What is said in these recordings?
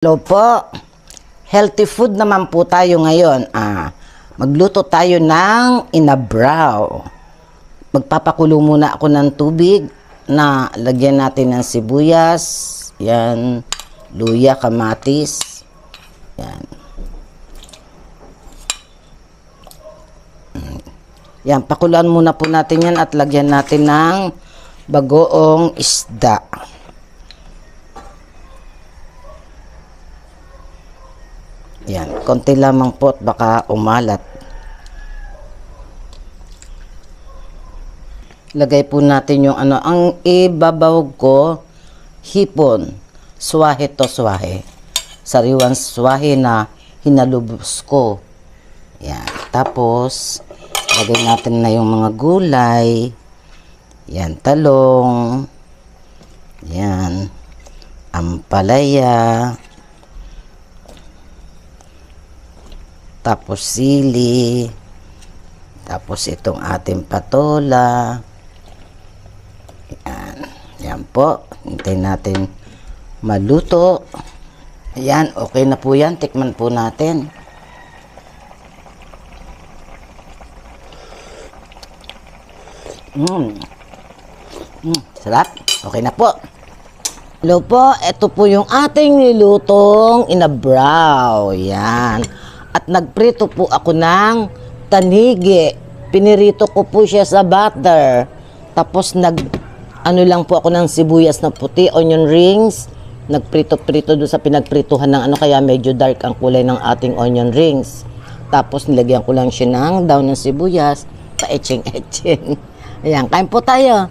Hello po. Healthy food naman po tayo ngayon. Magluto tayo ng inabraw. Magpapakulo muna ako ng tubig na lagyan natin ng sibuyas, yan, luya, kamatis, yan. Yan, pakuluan muna po natin yan at lagyan natin ng bagoong isda. Yan, konti lamang po at baka umalat. Lagay po natin yung ang ibabaw ko, hipon, swahe to swahe. Sariwang swahe na hinalubos ko. Yan, tapos lagay natin na yung mga gulay. Yan, talong. Yan, ampalaya. Tapos sili, tapos itong ating patola. Yan, yan po. Hintayin natin maluto. Ayan, okay na po yan. Tikman po natin. Sarap. Okay na po. Hello po, ito po yung ating nilutong inabraw. Yan. At nagprito po ako ng tanigi. Pinirito ko po siya sa butter. Tapos ano lang po ako ng sibuyas na puti, onion rings. Nagprito-prito doon sa pinagprituhan ng kaya medyo dark ang kulay ng ating onion rings. Tapos nilagyan ko lang siya ng daon ng sibuyas. Pa-etching-etching. Ayan, kain po tayo.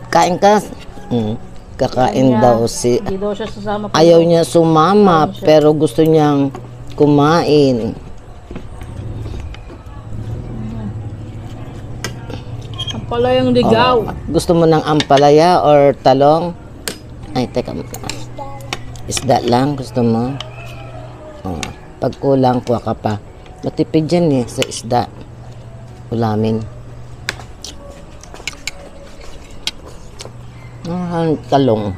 Kain ka. Kakain daw si... Hindi daw siya sasama. Ayaw niya sumama, pero gusto niyang kumain. Ampalayang ligaw. Gusto mo ng ampalaya or talong? Ay, teka. Isda lang gusto mo? Pag kulang, kuha ka pa. Matipid yan sa isda. Ulamin. Talong.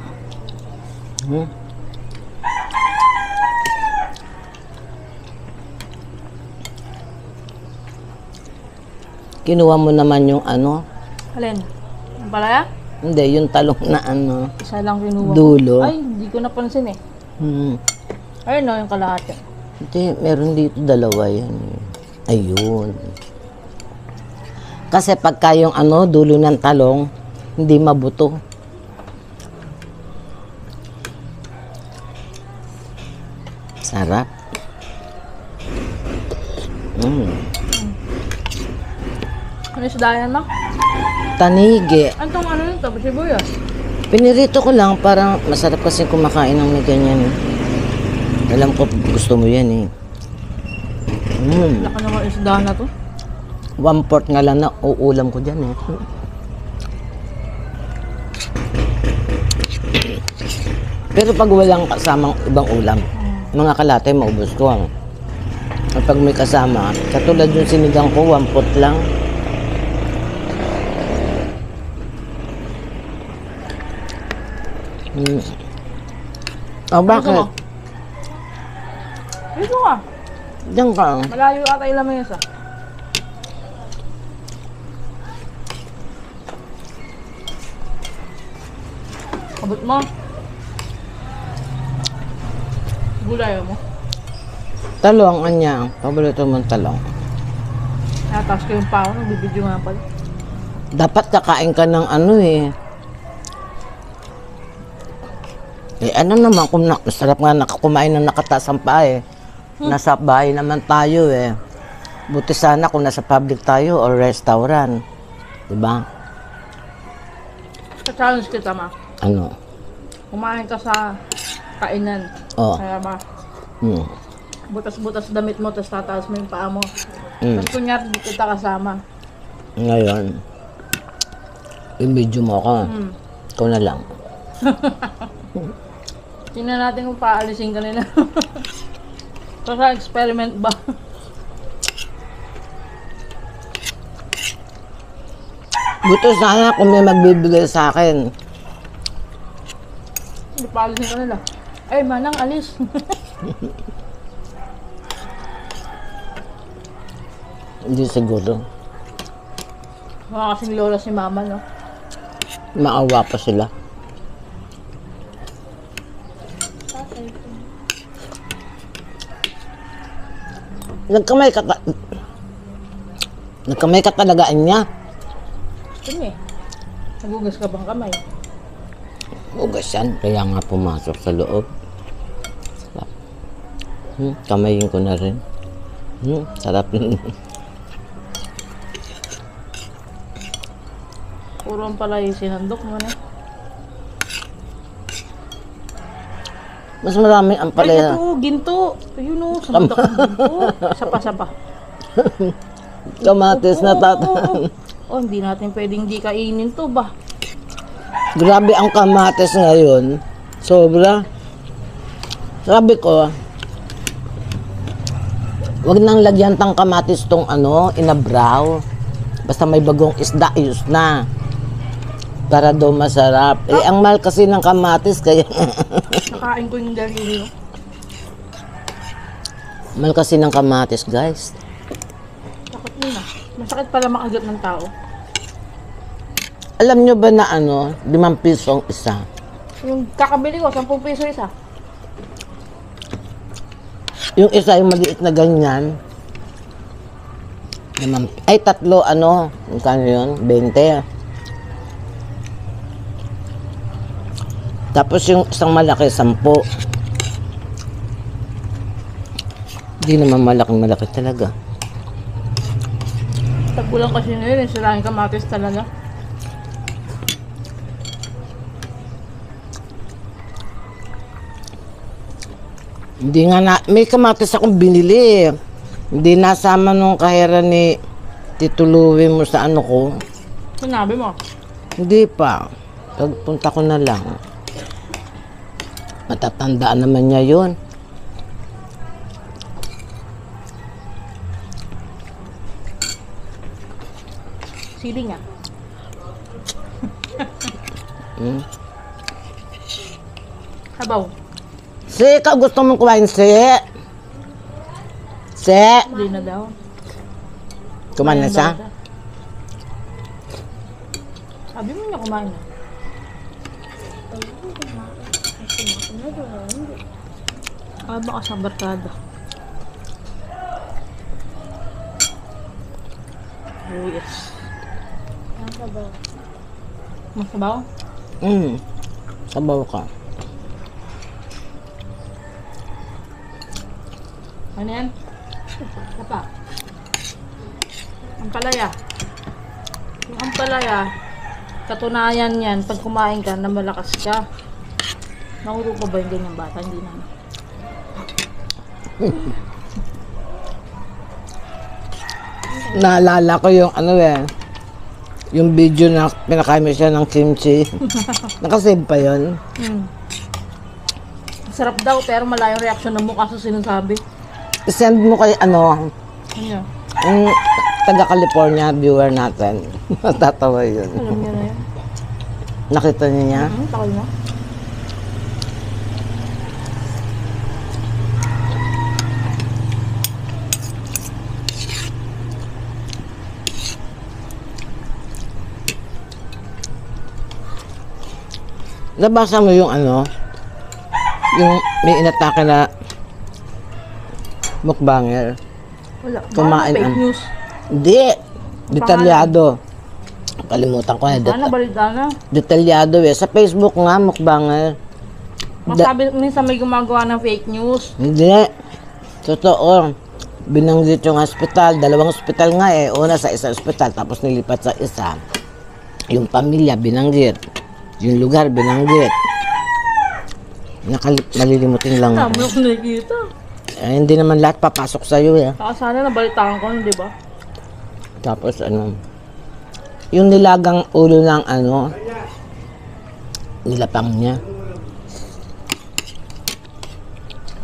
Kinuha mo naman yung Alin? Ampalaya? Hindi, yung talong na Isa lang kinuha dulo. ko. Ay, hindi ko napansin eh. Ayun yung kalahati. Hindi, meron dito dalawa yan. Ayun. Kasi pagka yung dulo ng talong, hindi mabuto. Sarap. Ano isda yan, ma? Tanigi. Antong nito? Sibuyas? Pinirito ko lang para masarap kasi kumakain ng may ganyan. Alam ko gusto mo yan eh. Laka naman isda na to. 1/4 nga lang na uulam ko dyan eh. Pero pag walang kasamang ibang ulam, mga kalate maubos ko. Kapag may kasama, katulad yung sinigang ko, 1/4 lang. Bakit? Dito ka. Diyan ka. Malayo ata yung lamesa. Abot mo. Gulay mo. Talong, anya. Paborito mong talong. Tapos ko yung pao, nagbibidyo nga pala. Dapat kakain ka ng naman, kung masarap nga nakakumain ng nakataas ang paa eh. Nasa bahay naman tayo eh. Buti sana kung nasa public tayo or restaurant. Diba? Ka-challenge kita, ma. Ano? Kumain ka sa kainan. Oo. Kaya ba, butas-butas damit mo, tapos tataas mo yung paa mo. Tapos kunyari, di kita kasama. Ngayon, i-video mo ako. Ikaw na lang. Tingnan natin kung paalisin ka nila. So, sa experiment ba? Buto sana kung may magbibigay sa akin. Hindi paalisin ka nila. Ay, manang alis. Hindi siguro. Mga kasing lola si mama, no? Maawa pa sila. Nagkamay ka talagaan niya. Yun eh. Nagugas ka bang kamay? Ugas yan. Kaya nga pumasok sa loob. Sarap. Kamayin ko na rin. Sarap. Puro ang pala yung sinandok mo na. Mas marami ang Ay, palaya. ito, ginto. Ayun o, sandok ng ginto. Sapa-sapa. Kamatis na Oh, hindi natin pwedeng di kainin to ba? Grabe ang kamatis ngayon. Sobra. Sabi ko, wag nang lagyan tang kamatis tong inabraw. Basta may bagong isda, ayos na. Para daw masarap. Eh, ang mahal kasi ng kamatis, kaya Nakain ko yung daliri. No? mahal kasi ng kamatis, guys. Sakit mo na. Masakit pala makagat ng tao. Alam nyo ba na 5 piso ang isa? Yung kakabili ko, 10 piso isa. Yung isa, yung maliit na ganyan. Ay, 3, kano yun? 20. Tapos yung isang malaki, 10. Hindi naman malaki talaga. Tagpulang kasi ngayon, yung sirahin kamatis talaga. Hindi nga may kamatis akong binili. Hindi nasama nung kahera ni Tituluwi mo sa ko. Sinabi mo. Hindi pa. Pagpunta ko na lang. Matatandaan naman niya yun. Sili nga. Sabaw. Si, ikaw gusto mong kumain, si? Si? Hindi na daw. Kumain na siya? Sabi mo niya kumain na. Ah, baka sa barkada. Oh, yes. Masabaw. Masabaw? Sabaw ka. Ano yan? Apa? Ampalaya. Yung ampalaya, katunayan yan, pag kumain ka na malakas ka. Nakuro pa ba yung ganyang bata? Hindi na. Naalala ko yung yung video na pinakain mo siya ng kimchi. Nakasave pa yun. Sarap daw, pero malayong reaction ng mukha sa sinasabi. Send mo kay Ano? yung taga-California viewer natin. Matatawa yun. Alam niya na yun. Nakita niya? Takal mo? Nabasa mo yung yung may inatake na mukbanger. Wala. Kumain Baka ang- fake news. Hindi. Detalyado. Kalimutan ko na. Sana balita na. Detalyado Sa Facebook nga, mukbanger. Masabi minsan may gumagawa ng fake news. Hindi. Totoo. Binanggit yung hospital. 2 hospital nga Una sa isang hospital, tapos nilipat sa isa. Yung pamilya, binanggit. Yung lugar, binanggit. Nalilimutin lang Dami ako. ako nakikita. Hindi naman lahat papasok sa'yo Saka sana nabalitaan ko, di ba? Tapos yung nilagang ulo ng nilapang niya.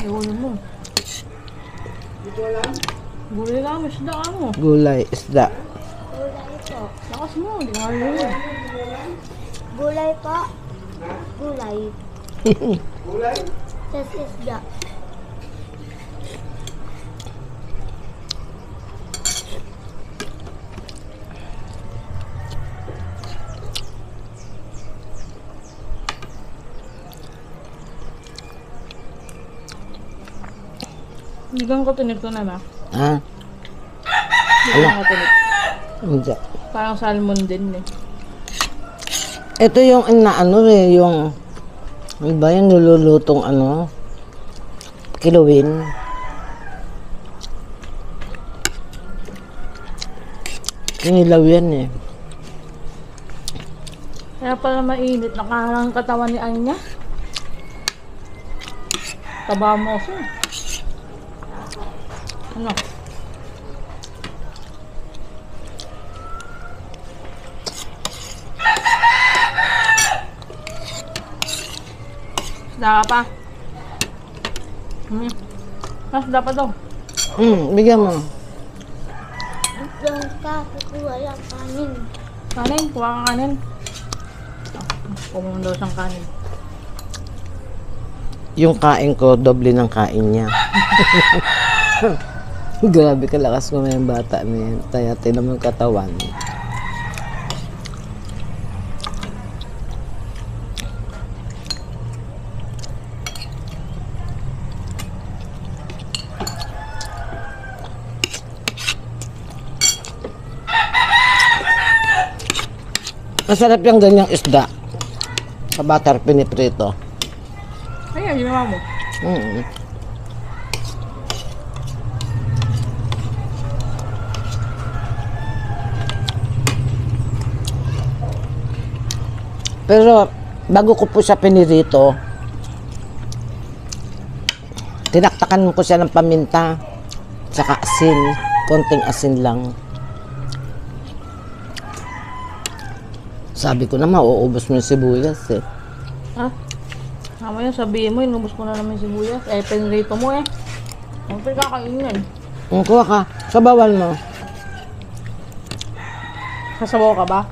Ewan mo. Gulay lang, isda ka mo. Gulay, isda. Lakas mo, di nga yun. Gulay po. Gulay. Tas isda. Hindi kang katinig ko na ba? Ha? Hindi kang katinig. Hindi. Parang salmon din eh. Ito yung inaano eh, yung ano ba yung nilulutong ano? Kilawin. Kinilaw yan eh. Kaya pala mainit. Nakaharang katawan ni Anya. Taba mo siya. Ano? Isda ka pa? Mas dapat daw. Bigyan mo. Doon ka, kukuha yung kanin. Kanin, kuha kang kanin. Kumuha daw siyang kanin. Yung kain ko, doble ng kain niya. Grabe kalakas mo yung bata na yan. Kaya tinan mo yung katawan. Masarap yung ganyang isda. Sa butter piniprito. Ayan, ginawa mo. Mm. Pero bago ko po siya pinirito, tinaktakan ko siya ng paminta, tsaka asin, konting asin lang. Sabi ko na mauubos mo yung sibuyas eh. Ha? Mamaya sabihin mo, inubos ko na naman yung sibuyas. Eh, pinrito mo eh. Ang pinakakainin. Kuha ka, sabawan mo. Sasabaw ka ba?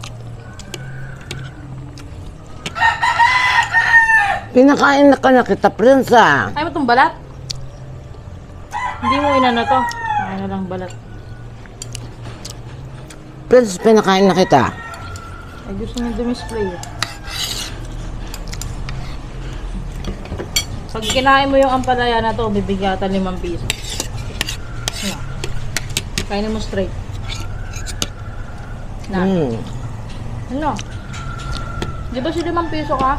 Pinakain na ka na kita, Prince ah. Ay, itong balat? Hindi mo inano to. Kaya na lang balat. Prince, pinakain na kita. Ay, gusto niya dumisplay eh. Pag kinain mo yung ampalaya na to, bibigyan ka 5 piso. Ano? Kainin mo straight. Na. Ano? Di ba si 5 piso ka?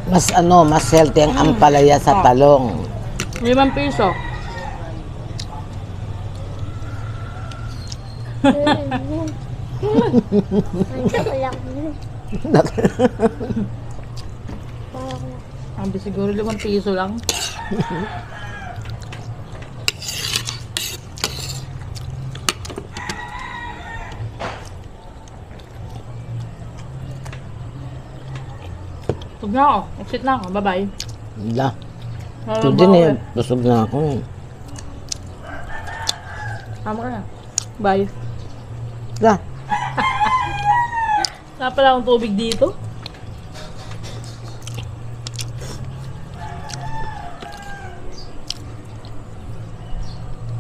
Mas mas healthy ang ampalaya sa talong. 5 piso. Ito ko lang. Sabi siguro 5 piso lang. Tug na ako. Exit na ako. Bye-bye. Wala. Ito din eh. Busog na ako eh. Tama ka na. Bye. Wala. Wala pala akong tubig dito.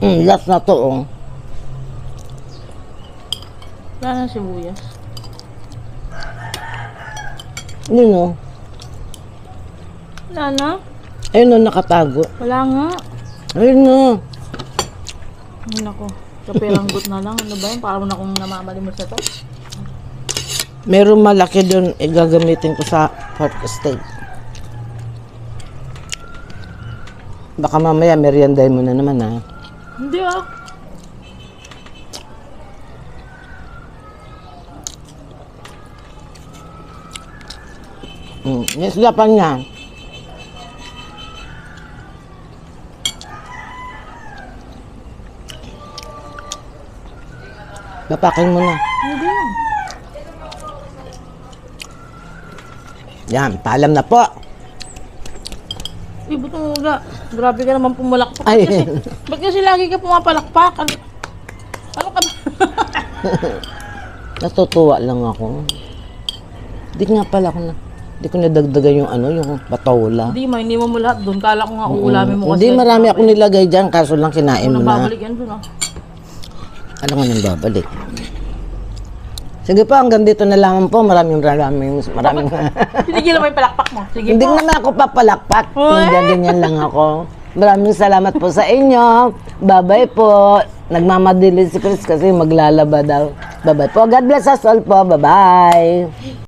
Last na to oh. Wala na sibuyas. Yun oh. Wala na. Ayun oh, nakatago. Wala nga. Ayun oh. Ay, nako. Kapiranggot na lang. Ano ba yun? Parang akong namamalimos na to. Meron malaki doon, gagamitin ko sa pork steak. Baka mamaya merienday mo na naman ha. Hindi ah. Yes, lapan niya. Bapakin mo na. Hindi yan. Yan, paalam na po. Ba't mo nga? Grabe ka naman pumalakpak. Ay. Ba't kasi lagi ka pumapalakpak? Ano ka ba? Natutuwa lang ako. Di nga pala ako na. Hindi ko nadagdagan yung ano, yung patola. Hindi mo lahat doon. Kala ko nga uulamin mo Hindi, marami ako nilagay dyan, kaso lang kinain mo Unang na. babalik yan doon ah. Ano nga nang babalik? Sige po, hanggang dito na lamang po. Maraming. Sige naman yung palakpak mo. Sige Hindi po. naman ako papalakpak. Uy! Ganyan lang ako. Maraming salamat po sa inyo. Bye-bye po. Nagmamadali si Chris kasi maglalaba daw. Bye-bye po. God bless us all po. Bye-bye.